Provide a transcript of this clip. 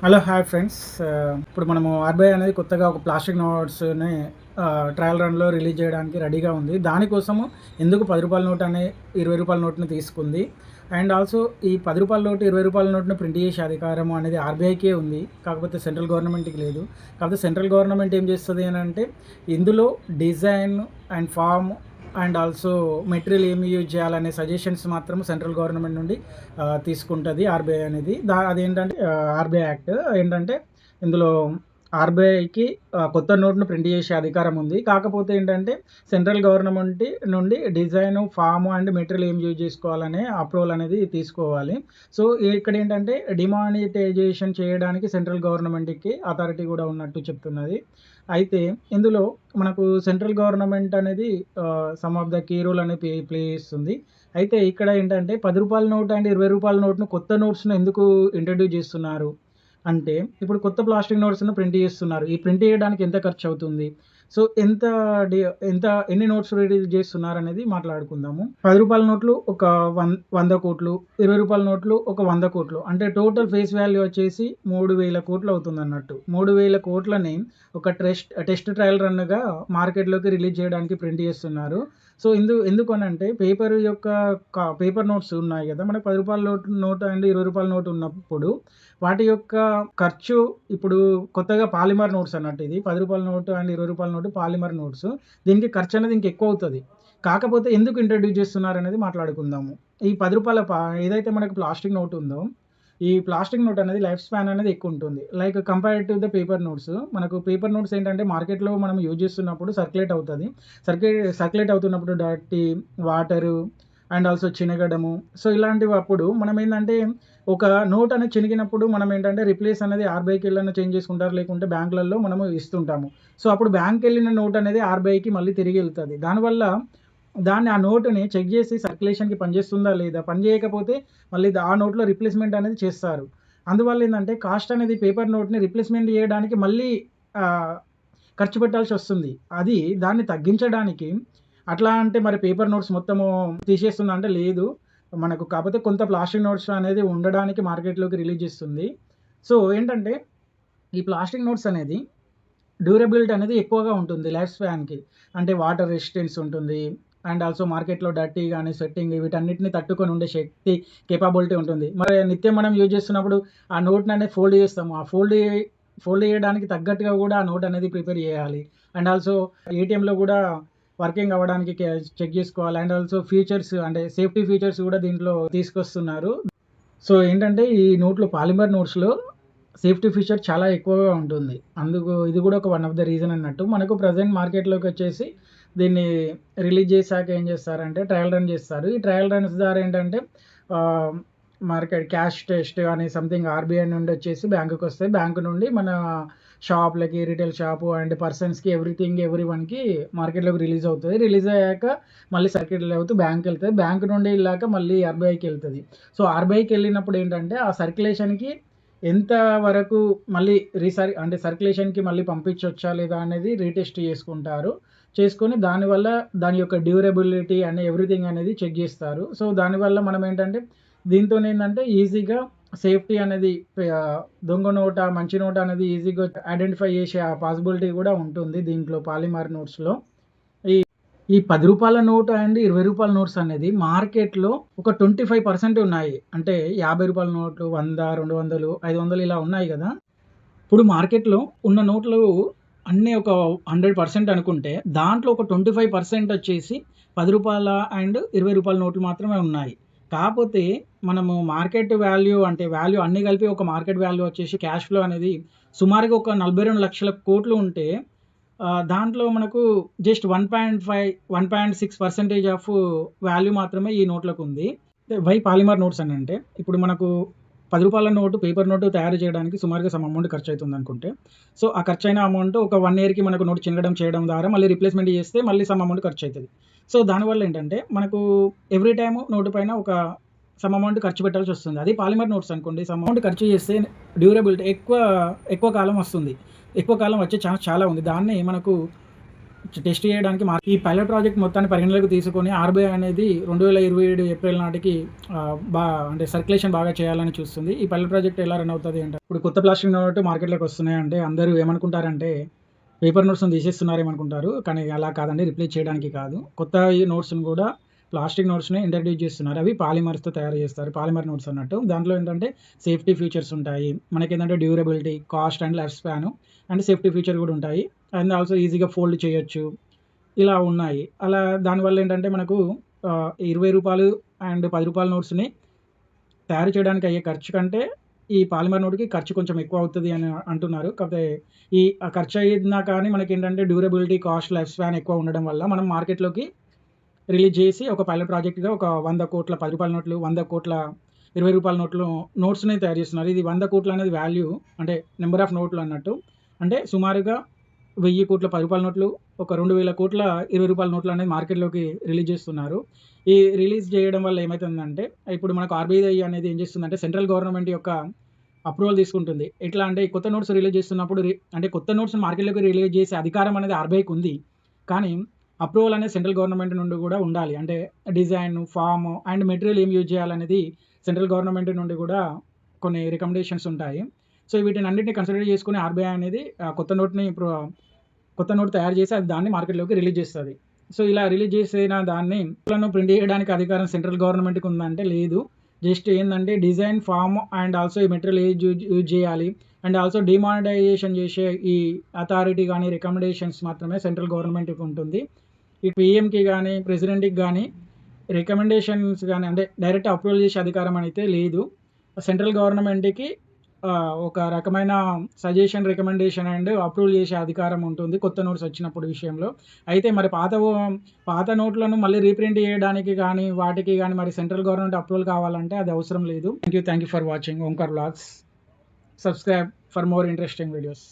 Hello hi friends. ఇప్పుడు మనము RBI అనేది కొత్తగా ఒక ప్లాస్టిక్ నోట్స్ని ట్రయల్ రన్లో రిలీజ్ చేయడానికి రెడీగా ఉంది. దానికోసము ఎందుకు రూ. 10 నోట్ అనే రూ. 20 నోట్ని తీసుకుంది. అండ్ ఆల్సో ఈ రూ. 10 నోటు, రూ. 20 నోట్ని ప్రింట్ చేసే అధికారం అనేది ఆర్బీఐకే ఉంది. కాకపోతే సెంట్రల్ గవర్నమెంట్కి లేదు. కాకపోతే సెంట్రల్ గవర్నమెంట్ ఏం చేస్తుంది అని అంటే, ఇందులో design and form and also material ఏమి యూజ్ చేయాలనే సజెషన్స్ మాత్రం సెంట్రల్ గవర్నమెంట్ నుండి తీసుకుంటుంది ఆర్బీఐ అనేది. అదేంటంటే ఆర్బీఐ యాక్ట్ ఏంటంటే, ఇందులో ఆర్బీఐకి కొత్త నోట్ను ప్రింట్ చేసే అధికారం ఉంది. కాకపోతే ఏంటంటే, సెంట్రల్ గవర్నమెంట్ నుండి డిజైను, ఫాము అండ్ మెటీరియల్ ఏం యూజ్ చేసుకోవాలనే అప్రూవల్ అనేది తీసుకోవాలి. సో ఇక్కడ ఏంటంటే, డిమానిటైజేషన్ చేయడానికి సెంట్రల్ గవర్నమెంట్కి అథారిటీ కూడా ఉన్నట్టు చెప్తున్నది. అయితే ఇందులో మనకు సెంట్రల్ గవర్నమెంట్ అనేది some of the key role అనేది ప్లే చేస్తుంది. అయితే ఇక్కడ ఏంటంటే, రూ. 10 నోట్ అండ్ రూ. 20 నోట్‌ను కొత్త నోట్స్‌ను ఎందుకు ఇంట్రడ్యూస్ చేస్తున్నారు అంటే, ఇప్పుడు కొత్త ప్లాస్టిక్ నోట్స్‌ను ప్రింట్ చేస్తున్నారు. ఈ ప్రింట్ చేయడానికి ఎంత ఖర్చు అవుతుంది? సో ఎంత డి ఎంత ఎన్ని నోట్స్ రిలీజ్ చేస్తున్నారనేది మాట్లాడుకుందాము. రూ. 10 నోట్లు ఒక 100,00,00,000, రూ. 20 నోట్లు ఒక 100,00,00,000. అంటే టోటల్ ఫేస్ వాల్యూ వచ్చేసి 3,000,00,00,000 అవుతుందన్నట్టు. 3,000,00,00,000ని ఒక టెస్ట్ ట్రయల్ రన్‌గా మార్కెట్‌లోకి రిలీజ్ చేయడానికి ప్రింట్ చేస్తున్నారు. సో ఎందుకనంటే, పేపర్ నోట్స్ ఉన్నాయి కదా! మనకు రూ. 10 నోట్ అండ్ రూ. 20 నోట్ ఉన్నప్పుడు వాటి యొక్క ఖర్చు ఇప్పుడు కొత్తగా పాలిమర్ నోట్స్ అన్నట్టు ఇది. రూ. 10 నోటు అండ్ రూ. 20 నోటు పాలిమర్ నోట్స్. దీనికి ఖర్చు అనేది ఇంకెక్కువ అవుతది. కాకపోతే ఎందుకు ఇంట్రడ్యూస్ చేస్తున్నారనేది మాట్లాడుకుందాము. ఈ రూ. 10 ఏదైతే మనకు ప్లాస్టిక్ నోట్ ఉందో, ఈ ప్లాస్టిక్ నోట్ అనేది లైఫ్ స్పాన్ అనేది ఎక్కువ ఉంటుంది. Like compared to the paper notes. మనకు పేపర్ నోట్స్ ఏంటంటే, మార్కెట్‌లో మనం యూజ్ చేస్తున్నప్పుడు సర్క్యులేట్ అవుతది. సర్క్యులేట్ అవుతున్నప్పుడు డర్టీ, వాటరు అండ్ ఆల్సో చినగడము. సో ఇలాంటివి అప్పుడు మనం ఏందంటే, ఒక నోట్ అనేది చినిగినప్పుడు మనం ఏంటంటే, రిప్లేస్ అనేది ఆర్బీఐకెళ్ళైనా చేంజ్ చేసుకుంటారు. లేకుంటే బ్యాంకులలో మనము ఇస్తుంటాము. సో అప్పుడు బ్యాంక్‌కెళ్ళిన నోట్ అనేది ఆర్బీఐకి మళ్ళీ తిరిగి ఎళ్తది. ఆ నోటుని చెక్ చేసి సర్క్యులేషన్‌కి పనిచేస్తుందా లేదా? పని చేయకపోతే మళ్ళీ ఆ నోట్‌లో రిప్లేస్‌మెంట్ అనేది చేస్తారు. అందువల్ల ఏందంటే, కాస్ట్ అనేది పేపర్ నోట్‌ని రిప్లేస్‌మెంట్ చేయడానికి మళ్ళీ ఆహ్, ఖర్చు పెట్టాల్సొస్తుంది. దాన్ని తగ్గించడానికి అట్లా అంటే, మరి పేపర్ నోట్స్ మొత్తము తీసేస్తుందా అంటే లేదు. మనకు కాపోతే కొంత ప్లాస్టిక్ నోట్స్ అనేది ఉండడానికి మార్కెట్‌లోకి రిలీజ్ చేస్తుంది. సో ఏంటంటే, ఈ ప్లాస్టిక్ నోట్స్ అనేది డ్యూరబిలిటీ అనేది ఎక్కువగా ఉంటుంది లైఫ్ స్పాన్‌కి. అంటే వాటర్ రెసిస్టెన్స్ ఉంటుంది. అండ్ ఆల్సో మార్కెట్‌లో డర్టీ గాని, స్వెట్టింగ్ వీటన్నిటిని తట్టుకొని ఉండే శక్తి, కేపబిలిటీ ఉంటుంది. మరి నిత్యం మనం యూజ్ చేస్తున్నప్పుడు ఆ నోట్‌ననేది ఫోల్డ్ చేస్తాము. ఆ ఫోల్డ్ చేయడానికి తగ్గట్టుగా కూడా ఆ నోట్ అనేది ప్రిపేర్ చేయాలి. అండ్ ఆల్సో ఏటీఎంలో కూడా వర్కింగ్ అవ్వడానికి చెక్ చేసుకోవాలి. అండ్ ఆల్సో ఫీచర్స్ అంటే సేఫ్టీ ఫీచర్స్ కూడా దీంట్లో తీసుకొస్తున్నారు. సో ఏంటంటే, ఈ పాలిమర్ నోట్స్‌లో సేఫ్టీ ఫీచర్ చాలా ఎక్కువగా ఉంటుంది. ఇది కూడా ఒక వన్ ఆఫ్ ద రీజన్ అన్నట్టు. మనకు ప్రెజెంట్ మార్కెట్‌లోకొచ్చేసి దీన్ని రిలీజ్ చేశాక ఏం చేస్తారంటే, ట్రయల్ రన్ చేస్తారు. ఈ ట్రయల్ రన్స్ ద్వారా ఏంటంటే, ఆహ్, మార్కెట్ క్యాష్ టెస్ట్ అని సంథింగ్ ఆర్బీఐ నుండి వచ్చేసి బ్యాంకుకొస్తాయి. బ్యాంక్ నుండి మన షాప్‌లకి, రిటైల్ షాపు అండ్ పర్సన్స్‌కి ఎవ్రీవన్‌కి మార్కెట్‌లోకి రిలీజ్ అవుతది. రిలీజ్ అయ్యాక మళ్ళీ సర్క్యులేట్ అవుతూ బ్యాంక్‌కెళ్తది. బ్యాంక్ నుండి ఎళ్ళాక మళ్ళీ ఆర్బీఐకెళ్తది. సో ఆర్బీఐకెళ్ళినప్పుడు ఏంటంటే, ఆ సర్క్యులేషన్‌కి ఎంత వరకు మళ్ళీ అంటే సర్క్యులేషన్‌కి మళ్ళీ పంపించొచ్చా లేదా అనేది రీటెస్ట్ చేసుకుంటారు. చేసుకొని దాని యొక్క డ్యూరబిలిటీ అండ్ ఎవ్రీథింగ్ అనేది చెక్ జేస్తారు. సో దానివల్ల మనం ఏంటంటే, దీంతోనేందంటే ఈజీగా సేఫ్టీ అనేది దొంగ నోటా, మంచి నోటా అనేది ఈజీగా ఐడెంటిఫై చేసే ఆ పాసిబిలిటీ కూడా ఉంటుంది దీంట్లో పాలిమర్ నోట్స్‌లో. ఈ ఈ రూ. 10 నోట్ అండ్ రూ. 20 నోట్స్ అనేది మార్కెట్‌లో ఒక 25% ఉన్నాయి. అంటే రూ. 50 నోట్లు 100, 200, 500 ఇలా ఉన్నాయి గదా! ఇప్పుడు మార్కెట్‌లో ఉన్న నోట్లు అన్నీ ఒక 100% అనుకుంటే, దాంట్లో ఒక 25% వచ్చేసి రూ. 10 అండ్ రూ. 20 నోట్లు మాత్రమే ఉన్నాయి. కాపోతే మనము మార్కెట్ వాల్యూ అంటే వాల్యూ అన్నీ కలిపి ఒక మార్కెట్ వాల్యూ వచ్చేసి క్యాష్ ఫ్లో అనేది సుమారుగా ఒక 42,00,000,00,000 ఉంటే, దాంట్లో మనకు జస్ట్ 1.6% ఆఫ్ వాల్యూ మాత్రమే ఈ నోట్లకుంది. వై పాలిమర్ నోట్స్ అనంటే, ఇప్పుడు మనకు రూ. 10 నోటు, పేపర్ నోటు తయారు చేయడానికి సుమారుగా సమ్ అమౌంట్ ఖర్చయితుందనుకుంటే, సో ఆ ఖర్చయిన అమౌంట్ ఒక 1 ఇయర్‌కి మనకు నోట్ చినగడం చేయడం ద్వారా మళ్ళీ రీప్లేస్‌మెంట్ చేస్తే మళ్ళీ సమ్ అమౌంట్ ఖర్చయితది. సో దానివల్ల ఏంటంటే, మనకు ఎవ్రీ టైము నోటు పైన ఒక సమ్ అమౌంట్ ఖర్చు పెట్టాల్సొస్తుంది. అదే పాలిమర్ నోట్స్ అనుకోండి, సమ్ అమౌంట్ ఖర్చు చేస్తే డ్యూరబిలిటీ ఎక్కువ కాలం వస్తుంది. ఎక్కువ కాలం వచ్చే ఛాన్స్ చాలా ఉంది. దాన్ని మనకు టెస్ట్ చేయడానికి ఈ పైలట్ ప్రాజెక్ట్ మొత్తాన్ని పరిగణలోకి తీసుకొని ఆర్బీఐ అనేది 2027 ఏప్రిల్ నాటికి అంటే సర్క్యులేషన్ బాగా చేయాలని చూస్తుంది. ఈ పైలట్ ప్రాజెక్ట్ ఎలా రన్ అవుతుంది అంటే, ఇప్పుడు కొత్త ప్లాస్టిక్ నోట్ మార్కెట్లోకి వస్తున్నాయంటే అందరూ ఏమనుకుంటారంటే పేపర్ నోట్స్ని తీసేస్తున్నారేమనుకుంటారు. కానీ అలా కాదండి, రిప్లేస్ చేయడానికి కాదు. కొత్త ఈ నోట్స్ని కూడా ప్లాస్టిక్ నోట్స్ని ఇంట్రడ్యూస్ చేస్తున్నారు. అవి పాలిమర్స్తో తయారు చేస్తారు, పాలిమర్ నోట్స్ అన్నట్టు. దాంట్లో ఏంటంటే సేఫ్టీ ఫీచర్స్ ఉంటాయి, మనకేంటంటే durability, cost and life span and safety feature కూడా ఉంటాయి. అండ్ ఆల్సో ఈజీగా ఫోల్డ్ చేయొచ్చు, ఇలా ఉన్నాయి. అలా దానివల్ల ఏంటంటే మనకు రూ. 20 అండ్ రూ. 10 నోట్స్ని తయారు చేయడానికి అయ్యే ఖర్చు కంటే ఈ పాలిమర్ నోట్‌కి ఖర్చు కొంచెం ఎక్కువ అవుతది అని అంటున్నారు. కాకపోతే ఆ ఖర్చు అయినా కానీ మనకేంటంటే డ్యూరబిలిటీ, కాస్ట్, లైఫ్ స్పాన్ ఎక్కువ ఉండడం వల్ల మనం మార్కెట్‌లోకి రిలీజ్ చేసి ఒక పైలట్ ప్రాజెక్ట్‌గా ఒక 100,00,00,000 రూ. 10 నోట్లు, 100,00,00,000 రూ. 20 నోట్స్‌ని తయారు చేస్తున్నారు. ఇది 100,00,00,000 అనేది వాల్యూ, అంటే నెంబర్ ఆఫ్ నోట్లు అన్నట్టు. అంటే సుమారుగా 1,000,00,00,000 రూ. 10 నోట్లు, ఒక 2,000,00,00,000 రూ. 20 నోట్లు అనేది మార్కెట్‌లోకి రిలీజ్ చేస్తున్నారు. ఈ రిలీజ్ చేయడం వల్ల ఏమైతుందంటే, ఇప్పుడు మనకు ఆర్బీఐ అనేది ఏం చేస్తుందంటే సెంట్రల్ గవర్నమెంట్ యొక్క అప్రూవల్ తీసుకుంటుంది. ఎట్లా అంటే ఈ కొత్త నోట్స్ రిలీజ్ చేస్తున్నప్పుడు అంటే కొత్త నోట్స్‌ని మార్కెట్‌లోకి రిలీజ్ చేసే అధికారం అనేది ఆర్బీఐకి ఉంది. కానీ అప్రూవల్ అనేది సెంట్రల్ గవర్నమెంట్ నుండి కూడా ఉండాలి. అంటే డిజైన్, ఫార్మ్ అండ్ మెటీరియల్ ఏం యూజ్ చేయాలనేది సెంట్రల్ గవర్నమెంట్ నుండి కూడా కొన్ని రికమెండేషన్స్ ఉంటాయి. సో వీటినన్నిటిని కన్సిడర్ చేసుకొని ఆర్బీఐ అనేది కొత్త నోట్ తయారు చేసి దాన్ని మార్కెట్‌లోకి రిలీజ్ చేస్తది. సో ఇలా రిలీజ్ చేసిన దాన్ని ప్రింట్ చేయడానికి అధికారం సెంట్రల్ గవర్నమెంట్‌కి ఉందంటే లేదు. జస్ట్ ఏందంటే డిజైన్, ఫార్మ్ అండ్ ఆల్సో ఈ మెటీరియల్ యూజ్ చేయాలి అండ్ ఆల్సో డిమానిటైజేషన్ చేసే ఈ అథారిటీ కానీ రికమెండేషన్స్ మాత్రమే సెంట్రల్ గవర్నమెంట్‌కి ఉంటుంది. ఈ పీఎంకి కానీ, ప్రెసిడెంట్‌కి కానీ రికమెండేషన్స్ కానీ, అంటే డైరెక్ట్ అప్రూవల్ చేసే అధికారం అయితే లేదు. సెంట్రల్ గవర్నమెంట్‌కి ఒక రకమైన సజెషన్, రికమెండేషన్ అండ్ అప్రూవల్ చేసే అధికారం ఉంటుంది కొత్త నోట్స్ వచ్చినప్పుడు విషయంలో. అయితే మరి పాత నోట్లను మళ్ళీ రీప్రింట్ చేయడానికి కానీ, వాటికి కానీ మరి సెంట్రల్ గవర్నమెంట్ అప్రూవల్ కావాలంటే అది అవసరం లేదు. Thank you for watching Omkar vlogs. Subscribe for more interesting videos.